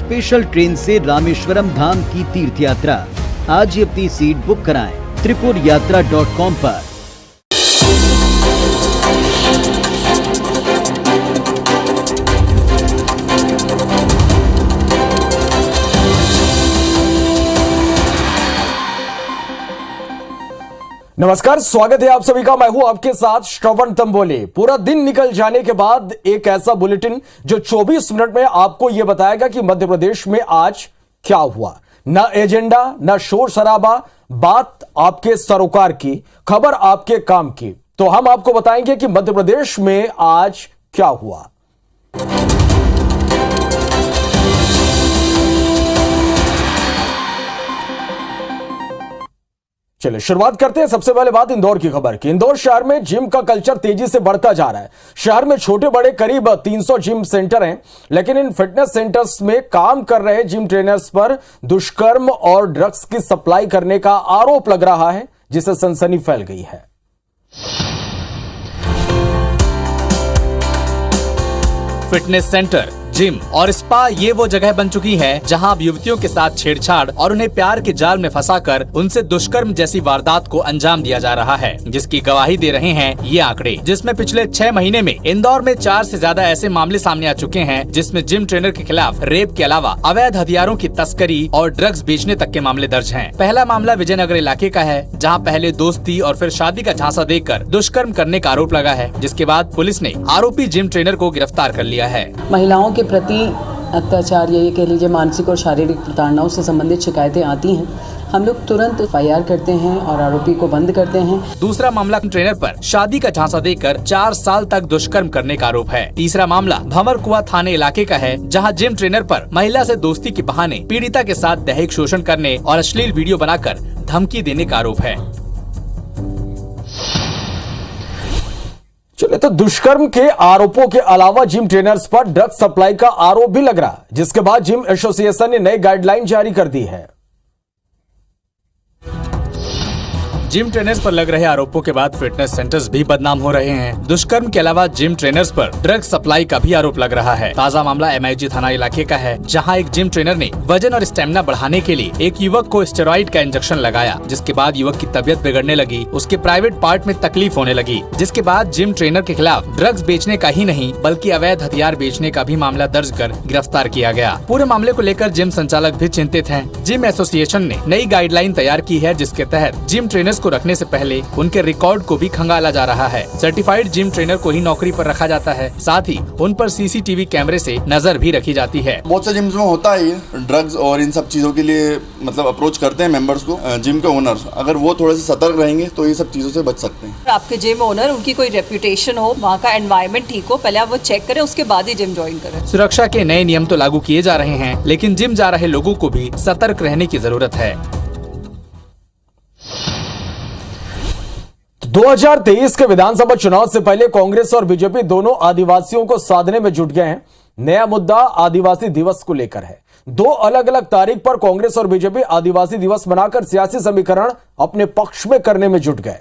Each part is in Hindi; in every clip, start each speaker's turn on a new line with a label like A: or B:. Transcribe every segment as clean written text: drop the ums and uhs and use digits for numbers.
A: स्पेशल ट्रेन से रामेश्वरम धाम की तीर्थ यात्रा। आज ही अपनी सीट बुक कराएं tripurayatra.com पर।
B: नमस्कार, स्वागत है आप सभी का। मैं हूं आपके साथ श्रवण तंबोली। पूरा दिन निकल जाने के बाद एक ऐसा बुलेटिन जो 24 मिनट में आपको यह बताएगा कि मध्य प्रदेश में आज क्या हुआ। ना एजेंडा, ना शोर शराबा, बात आपके सरोकार की, खबर आपके काम की। तो हम आपको बताएंगे कि मध्य प्रदेश में आज क्या हुआ। चलिए शुरुआत करते हैं। सबसे पहले बात इंदौर की खबर की। इंदौर शहर में जिम का कल्चर तेजी से बढ़ता जा रहा है। शहर में छोटे बड़े करीब 300 जिम सेंटर हैं, लेकिन इन फिटनेस सेंटर्स में काम कर रहे जिम ट्रेनर्स पर दुष्कर्म और ड्रग्स की सप्लाई करने का आरोप लग रहा है, जिससे सनसनी फैल गई है।
C: फिटनेस सेंटर, जिम और स्पा ये वो जगह बन चुकी है जहां अब युवतियों के साथ छेड़छाड़ और उन्हें प्यार के जाल में फंसाकर उनसे दुष्कर्म जैसी वारदात को अंजाम दिया जा रहा है, जिसकी गवाही दे रहे हैं ये आंकड़े, जिसमें पिछले 6 महीने में इंदौर में 4 से ज्यादा ऐसे मामले सामने आ चुके हैं, जिसमें जिम ट्रेनर के खिलाफ रेप के अलावा अवैध हथियारों की तस्करी और ड्रग्स बेचने तक के मामले दर्ज हैं। पहला मामला विजयनगर इलाके का है, जहाँ पहले दोस्ती और फिर शादी का झांसा देकर दुष्कर्म करने का आरोप लगा है, जिसके बाद पुलिस ने आरोपी जिम ट्रेनर को गिरफ्तार कर लिया है।
D: महिलाओं के प्रति अत्याचार या ये कह लीजिए मानसिक और शारीरिक प्रताड़नाओं से संबंधित शिकायतें आती हैं, हम लोग तुरंत FIR करते हैं और आरोपी को बंद करते हैं।
C: दूसरा मामला ट्रेनर पर शादी का झांसा देकर 4 साल तक दुष्कर्म करने का आरोप है। तीसरा मामला भंवरकुआं थाने इलाके का है, जहां जिम ट्रेनर पर महिला से दोस्ती के बहाने पीड़िता के साथ दैहिक शोषण करने और अश्लील वीडियो बनाकर धमकी देने का आरोप है।
B: चलिए, तो दुष्कर्म के आरोपों के अलावा जिम ट्रेनर्स पर ड्रग्स सप्लाई का आरोप भी लग रहा, जिसके बाद जिम एसोसिएशन ने नई गाइडलाइन जारी कर दी है।
C: जिम ट्रेनर्स पर लग रहे आरोपों के बाद फिटनेस सेंटर्स भी बदनाम हो रहे हैं। दुष्कर्म के अलावा जिम ट्रेनर्स पर ड्रग्स सप्लाई का भी आरोप लग रहा है। ताजा मामला MIG थाना इलाके का है, जहां एक जिम ट्रेनर ने वजन और स्टेमिना बढ़ाने के लिए एक युवक को स्टेरॉइड का इंजेक्शन लगाया, जिसके बाद युवक की तबीयत बिगड़ने लगी, उसके प्राइवेट पार्ट में तकलीफ होने लगी, जिसके बाद जिम ट्रेनर के खिलाफ ड्रग्स बेचने का ही नहीं बल्कि अवैध हथियार बेचने का भी मामला दर्ज कर गिरफ्तार किया गया। पूरे मामले को लेकर जिम संचालक भी चिंतित हैं। जिम एसोसिएशन ने नई गाइडलाइन तैयार की है, जिसके तहत जिम ट्रेनर्स को रखने से पहले उनके रिकॉर्ड को भी खंगाला जा रहा है। सर्टिफाइड जिम ट्रेनर को ही नौकरी पर रखा जाता है, साथ ही उन पर CCTV कैमरे से नजर भी रखी जाती है।
E: बहुत से जिम्स में होता है ड्रग्स और इन सब चीजों के लिए मतलब अप्रोच करते हैं मेंबर्स को। जिम के ओनर्स अगर वो थोड़े से सतर्क रहेंगे तो ये सब चीजों से बच सकते हैं।
F: आपके जिम ओनर, उनकी कोई रेप्यूटेशन हो, वहाँ का एनवायरनमेंट ठीक हो, पहले आप वो चेक करें, उसके बाद ही जिम ज्वाइन करें।
C: सुरक्षा के नए नियम तो लागू किए जा रहे हैं, लेकिन जिम जा रहे लोगों को भी सतर्क रहने की जरूरत है।
B: 2023 के विधानसभा चुनाव से पहले कांग्रेस और बीजेपी दोनों आदिवासियों को साधने में जुट गए हैं। नया मुद्दा आदिवासी दिवस को लेकर है। 2 अलग अलग तारीख पर कांग्रेस और बीजेपी आदिवासी दिवस मनाकर सियासी समीकरण अपने पक्ष में करने में जुट गए।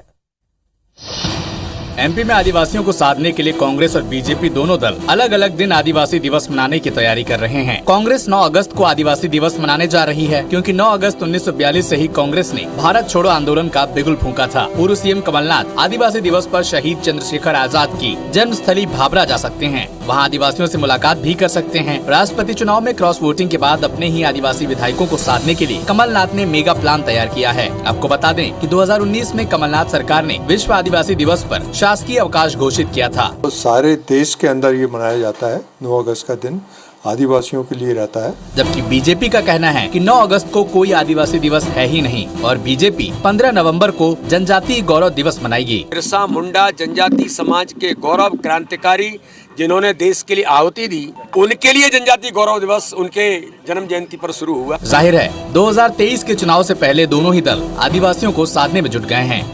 C: MP में आदिवासियों को साधने के लिए कांग्रेस और बीजेपी दोनों दल अलग अलग दिन आदिवासी दिवस मनाने की तैयारी कर रहे हैं। कांग्रेस 9 अगस्त को आदिवासी दिवस मनाने जा रही है, क्योंकि 9 अगस्त 1942 से ही कांग्रेस ने भारत छोड़ो आंदोलन का बिगुल फूंका था। पूर्व CM कमलनाथ आदिवासी दिवस पर शहीद चंद्रशेखर आजाद की जन्मस्थली भाभरा जा सकते हैं, वहां आदिवासियों से मुलाकात भी कर सकते हैं। राष्ट्रपति चुनाव में क्रॉस वोटिंग के बाद अपने ही आदिवासी विधायकों को साधने के लिए कमलनाथ ने मेगा प्लान तैयार किया है। आपको बता दें कि 2019 में कमलनाथ सरकार ने विश्व आदिवासी दिवस पर शासकीय अवकाश घोषित किया था।
G: तो सारे देश के अंदर ये मनाया जाता है। 9 अगस्त का दिन आदिवासियों के लिए रहता है,
C: जबकि बीजेपी का कहना है कि 9 अगस्त को कोई आदिवासी दिवस है ही नहीं और बीजेपी 15 नवंबर को जनजातीय गौरव दिवस मनाएगी।
H: बिरसा मुंडा जनजाति समाज के गौरव क्रांतिकारी जिन्होंने देश के लिए आहुति दी, उनके लिए जनजातीय गौरव दिवस उनके जन्म जयंती पर शुरू हुआ।
C: जाहिर है 2023 के चुनाव से पहले दोनों ही दल आदिवासियों को साधने में जुट गए हैं।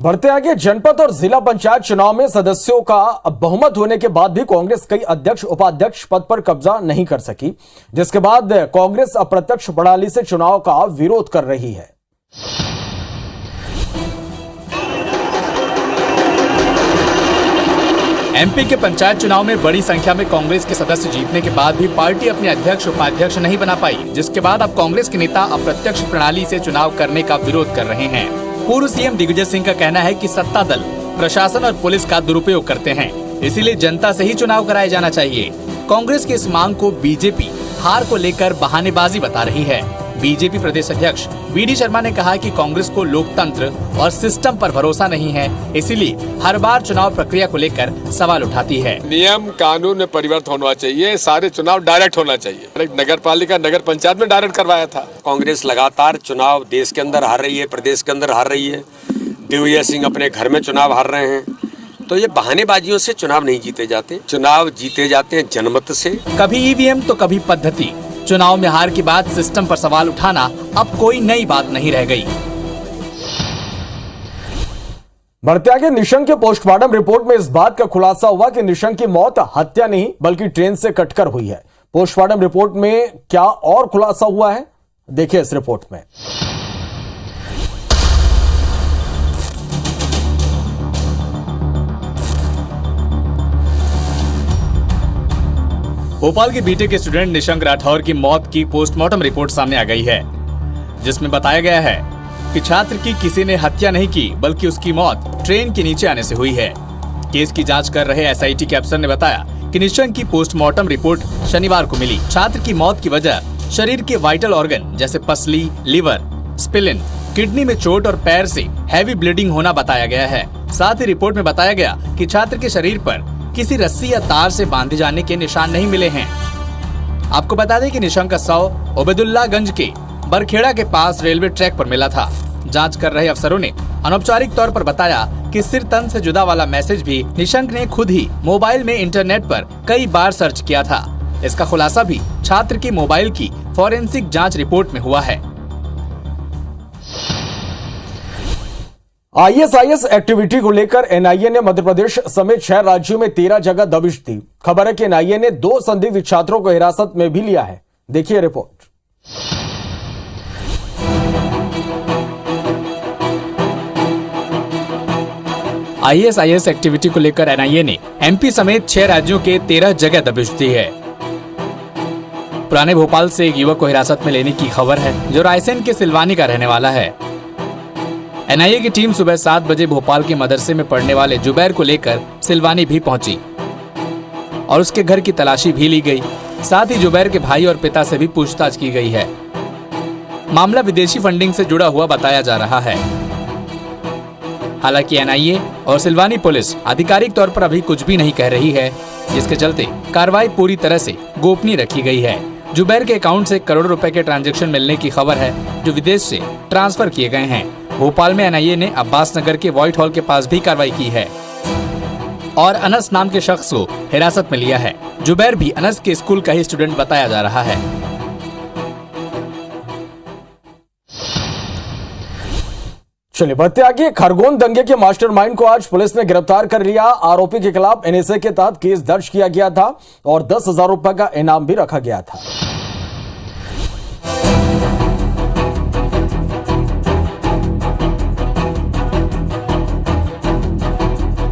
B: बढ़ते आगे, जनपद और जिला पंचायत चुनाव में सदस्यों का बहुमत होने के बाद भी कांग्रेस कई अध्यक्ष उपाध्यक्ष पद पर कब्जा नहीं कर सकी, जिसके बाद कांग्रेस अप्रत्यक्ष प्रणाली से चुनाव का विरोध कर रही है।
C: एमपी के पंचायत चुनाव में बड़ी संख्या में कांग्रेस के सदस्य जीतने के बाद भी पार्टी अपने अध्यक्ष उपाध्यक्ष नहीं बना पाई, जिसके बाद अब कांग्रेस के नेता अप्रत्यक्ष प्रणाली से चुनाव करने का विरोध कर रहे हैं। पूर्व सीएम दिग्विजय सिंह का कहना है कि सत्ता दल प्रशासन और पुलिस का दुरुपयोग करते हैं, इसीलिए जनता से ही चुनाव कराया जाना चाहिए। कांग्रेस की इस मांग को बीजेपी हार को लेकर बहानेबाजी बता रही है। बीजेपी प्रदेश अध्यक्ष वी.डी. शर्मा ने कहा कि कांग्रेस को लोकतंत्र और सिस्टम पर भरोसा नहीं है, इसीलिए हर बार चुनाव प्रक्रिया को लेकर सवाल उठाती है।
H: नियम कानून में परिवर्तन होना चाहिए, सारे चुनाव डायरेक्ट होना चाहिए। नगर पालिका नगर पंचायत में डायरेक्ट करवाया था। कांग्रेस लगातार चुनाव देश के अंदर हार रही है, प्रदेश के अंदर हार रही है। दिग्विजय सिंह अपने घर में चुनाव हार रहे हैं, तो ये बहानेबाजियों से चुनाव नहीं जीते जाते। चुनाव जीते जाते हैं जनमत से।
C: कभी ईवीएम तो कभी पद्धति। चुनाव में हार के बाद सिस्टम पर सवाल उठाना अब कोई नई बात नहीं रह गई।
B: बढ़ते आगे, निशंक के पोस्टमार्टम रिपोर्ट में इस बात का खुलासा हुआ कि निशंक की मौत हत्या नहीं बल्कि ट्रेन से कटकर हुई है। पोस्टमार्टम रिपोर्ट में क्या और खुलासा हुआ है, देखिए इस रिपोर्ट में।
C: भोपाल के बीटेक के स्टूडेंट निशंक राठौर की मौत की पोस्टमार्टम रिपोर्ट सामने आ गई है, जिसमें बताया गया है कि छात्र की किसी ने हत्या नहीं की बल्कि उसकी मौत ट्रेन के नीचे आने से हुई है। केस की जांच कर रहे एसआईटी के अफसर ने बताया कि निशंक की पोस्टमार्टम रिपोर्ट शनिवार को मिली। छात्र की मौत की वजह शरीर के वाइटल ऑर्गन जैसे पसली, लीवर, स्प्लीन, किडनी में चोट और पैर से हैवी ब्लीडिंग होना बताया गया है। साथ ही रिपोर्ट में बताया गया कि छात्र के शरीर पर किसी रस्सी या तार से बांधे जाने के निशान नहीं मिले हैं। आपको बता दें कि निशंक का शव उबैदुल्लागंज के बरखेड़ा के पास रेलवे ट्रैक पर मिला था। जांच कर रहे अफसरों ने अनौपचारिक तौर पर बताया कि सिर तन से जुदा वाला मैसेज भी निशंक ने खुद ही मोबाइल में इंटरनेट पर कई बार सर्च किया था। इसका खुलासा भी छात्र की मोबाइल की फॉरेंसिक जांच रिपोर्ट में हुआ है।
B: आईएसआईएस एक्टिविटी को लेकर एनआईए ने मध्य प्रदेश समेत 6 राज्यों में 13 जगह दबिश दी। खबर है कि एनआईए ने 2 संदिग्ध छात्रों को हिरासत में भी लिया है। देखिए रिपोर्ट।
C: आईएसआईएस एक्टिविटी को लेकर एनआईए ने एमपी समेत 6 राज्यों के 13 जगह दबिश दी है। पुराने भोपाल से एक युवक को हिरासत में लेने की खबर है, जो रायसेन के सिलवानी का रहने वाला है। एनआईए की टीम सुबह 7 बजे भोपाल के मदरसे में पढ़ने वाले जुबैर को लेकर सिलवानी भी पहुंची और उसके घर की तलाशी भी ली गई। साथ ही जुबैर के भाई और पिता से भी पूछताछ की गई है। मामला विदेशी फंडिंग से जुड़ा हुआ बताया जा रहा है। हालांकि एनआईए और सिलवानी पुलिस आधिकारिक तौर पर अभी कुछ भी नहीं कह रही है, जिसके चलते कार्रवाई पूरी तरह से गोपनीय रखी गई है। जुबैर के अकाउंट से करोड़ों रुपए के ट्रांजैक्शन मिलने की खबर है, जो विदेश से ट्रांसफर किए गए हैं। भोपाल में एनआईए ने अब्बास नगर के व्हाइट हॉल के पास भी कार्रवाई की है और अनस नाम के शख्स को हिरासत में लिया है। जुबैर भी अनस के स्कूल का ही स्टूडेंट बताया जा रहा है।
B: चलिए बढ़ते आगे, खरगोन दंगे के मास्टरमाइंड को आज पुलिस ने गिरफ्तार कर लिया। आरोपी के खिलाफ एनएसए के तहत केस दर्ज किया गया था और 10,000 रुपए का इनाम भी रखा गया था।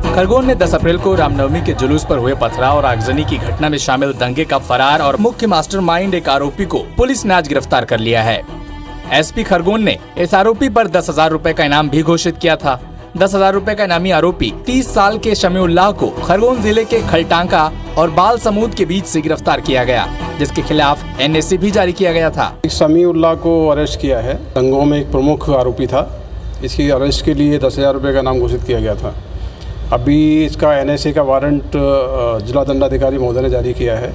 C: खरगोन ने 10 अप्रैल को रामनवमी के जुलूस पर हुए पथराव और आगजनी की घटना में शामिल दंगे का फरार और मुख्य मास्टरमाइंड एक आरोपी को पुलिस ने आज गिरफ्तार कर लिया है। एसपी खरगोन ने इस आरोपी पर 10,000 रुपए का इनाम भी घोषित किया था। 10,000 रुपए का इनामी आरोपी 30 साल के शमीउल्लाह को खरगोन जिले के खलटांका और बाल समूद के बीच से गिरफ्तार किया गया, जिसके खिलाफ एनएसए भी जारी किया गया था।
I: शमीउल्लाह को अरेस्ट किया है। दंगों में एक प्रमुख आरोपी था। इसकी अरेस्ट के लिए 10,000 रुपए का इनाम घोषित किया गया था। अभी इसका एनएसए का वारंट जिला दंडाधिकारी महोदय ने जारी किया है,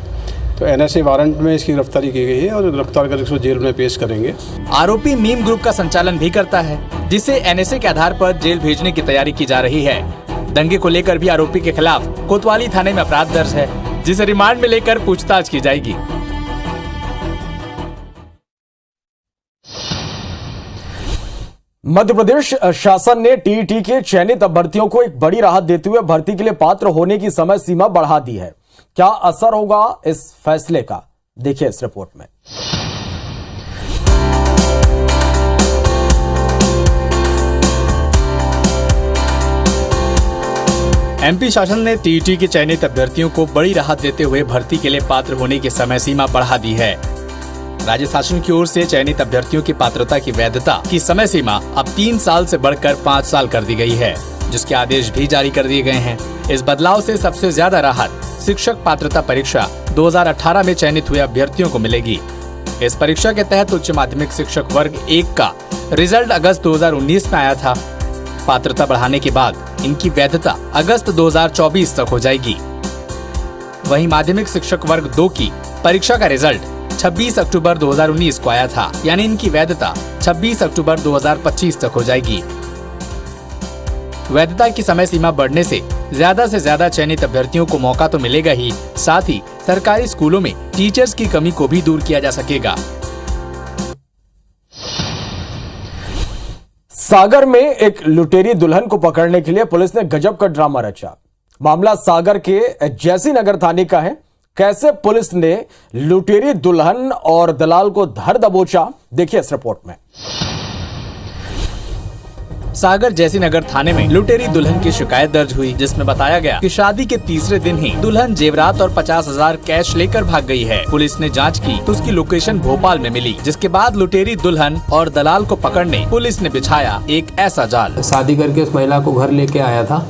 I: तो एनएसए वारंट में इसकी गिरफ्तारी की गई है और गिरफ्तार कर इसको जेल में पेश करेंगे।
C: आरोपी मीम ग्रुप का संचालन भी करता है, जिसे एनएसए के आधार पर जेल भेजने की तैयारी की जा रही है। दंगे को लेकर भी आरोपी के खिलाफ कोतवाली थाने में अपराध दर्ज है, जिसे रिमांड में लेकर पूछताछ की जाएगी।
B: मध्य प्रदेश शासन ने टीईटी के चयनित अभ्यर्थियों को एक बड़ी राहत देते हुए भर्ती के लिए पात्र होने की समय सीमा बढ़ा दी है। क्या असर होगा इस फैसले का, देखिए इस रिपोर्ट में।
C: एमपी शासन ने टीईटी के चयनित अभ्यर्थियों को बड़ी राहत देते हुए भर्ती के लिए पात्र होने की समय सीमा बढ़ा दी है। राज्य शासन की ओर से चयनित अभ्यर्थियों की पात्रता की वैधता की समय सीमा अब 3 साल से बढ़कर 5 साल कर दी गई है, जिसके आदेश भी जारी कर दिए गए हैं। इस बदलाव से सबसे ज्यादा राहत शिक्षक पात्रता परीक्षा 2018 में चयनित हुए अभ्यर्थियों को मिलेगी। इस परीक्षा के तहत उच्च माध्यमिक शिक्षक वर्ग 1 का रिजल्ट अगस्त 2019 में आया था। पात्रता बढ़ाने के बाद इनकी वैधता अगस्त 2024 तक हो जाएगी। वहीं माध्यमिक शिक्षक वर्ग 2 की परीक्षा का रिजल्ट 26 अक्टूबर 2019 को आया था, यानी इनकी वैधता 26 अक्टूबर 2025 तक हो जाएगी। वैधता की समय सीमा बढ़ने से ज्यादा चयनित अभ्यर्थियों को मौका तो मिलेगा ही, साथ ही सरकारी स्कूलों में टीचर्स की कमी को भी दूर किया जा सकेगा।
B: सागर में एक लुटेरी दुल्हन को पकड़ने के लिए पुलिस ने गजब का ड्रामा रचा। मामला सागर के जैसी नगर थाने का है। कैसे पुलिस ने लुटेरी दुल्हन और दलाल को धर दबोचा, देखिए इस रिपोर्ट में।
C: सागर जैसी नगर थाने में लुटेरी दुल्हन की शिकायत दर्ज हुई, जिसमें बताया गया कि शादी के तीसरे दिन ही दुल्हन जेवरात और 50,000 कैश लेकर भाग गई है। पुलिस ने जांच की तो उसकी लोकेशन भोपाल में मिली, जिसके बाद लुटेरी दुल्हन और दलाल को पकड़ने पुलिस ने बिछाया एक ऐसा जाल।
J: शादी करके उस महिला को घर लेके आया था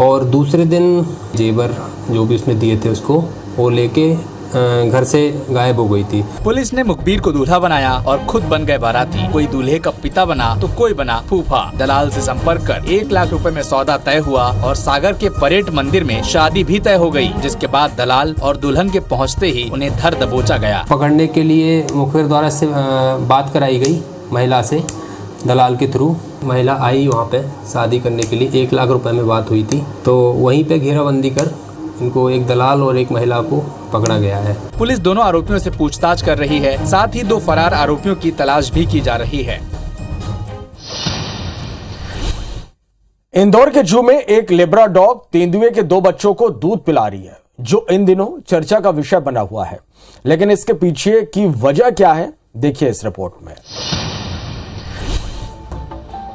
J: और दूसरे दिन जेवर जो भी उसने दिए थे उसको वो लेके घर से गायब हो गई थी।
C: पुलिस ने मुखबिर को दूल्हा बनाया और खुद बन गए बाराती। कोई दूल्हे का पिता बना तो कोई बना फूफा। दलाल से संपर्क कर 1 लाख रुपए में सौदा तय हुआ और सागर के परेड मंदिर में शादी भी तय हो गई, जिसके बाद दलाल और दुल्हन के पहुंचते ही उन्हें धर दबोचा गया।
J: पकड़ने के लिए मुखबिर द्वारा से बात कराई गई महिला से दलाल के थ्रू। महिला आई वहाँ पे शादी करने के लिए, 1 लाख रुपए में बात हुई थी। तो वहीं पे घेराबंदी कर इनको एक दलाल और एक महिला को पकड़ा गया है।
C: पुलिस दोनों आरोपियों से पूछताछ कर रही है, साथ ही 2 फरार आरोपियों की तलाश भी की जा रही है।
B: इंदौर के जू में एक लेब्राडॉग तेंदुए के 2 बच्चों को दूध पिला रही है, जो इन दिनों चर्चा का विषय बना हुआ है। लेकिन इसके पीछे की वजह क्या है, देखिए इस रिपोर्ट में।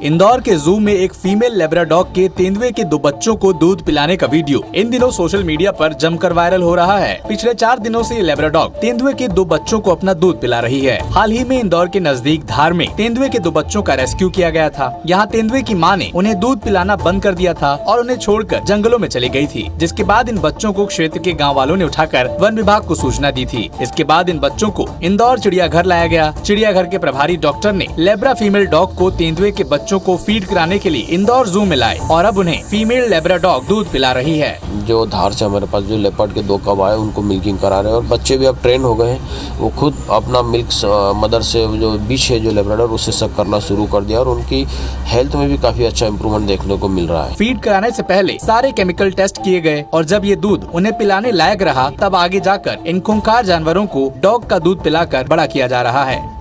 C: इंदौर के जू में एक फीमेल लेब्राडॉग के तेंदुए के 2 बच्चों को दूध पिलाने का वीडियो इन दिनों सोशल मीडिया पर जमकर वायरल हो रहा है। पिछले 4 दिनों से ये लेब्राडॉग तेंदुए के 2 बच्चों को अपना दूध पिला रही है। हाल ही में इंदौर के नजदीक धार में तेंदुए के 2 बच्चों का रेस्क्यू किया गया था। यहाँ तेंदुए की मां ने उन्हें दूध पिलाना बंद कर दिया था और उन्हें छोड़कर जंगलों में चली गई थी, जिसके बाद इन बच्चों को क्षेत्र के गाँव वालों ने उठाकर वन विभाग को सूचना दी थी। इसके बाद इन बच्चों को इंदौर चिड़ियाघर लाया गया। चिड़ियाघर के प्रभारी डॉक्टर ने लेब्रा फीमेल डॉग को तेंदुए के बच्चों को फीड कराने के लिए इंदौर जू में लाए और अब उन्हें फीमेल लेब्राडॉग दूध पिला रही है।
K: जो धार से हमारे पास जो लेपर्ड के 2 कब आए उनको मिल्किंग करा रहे हैं और बच्चे भी अब ट्रेन हो गए हैं। वो खुद अपना मिल्क मदर से जो बीच है जो लेब्राडोर उससे सक करना शुरू कर दिया और उनकी हेल्थ में भी काफी अच्छा इंप्रूवमेंट देखने को मिल रहा है।
C: फीड कराने से पहले सारे केमिकल टेस्ट किए गए और जब ये दूध उन्हें पिलाने लायक रहा, तब आगे जाकर इन खूंखार जानवरों को डॉग का दूध पिलाकर बड़ा किया जा रहा है।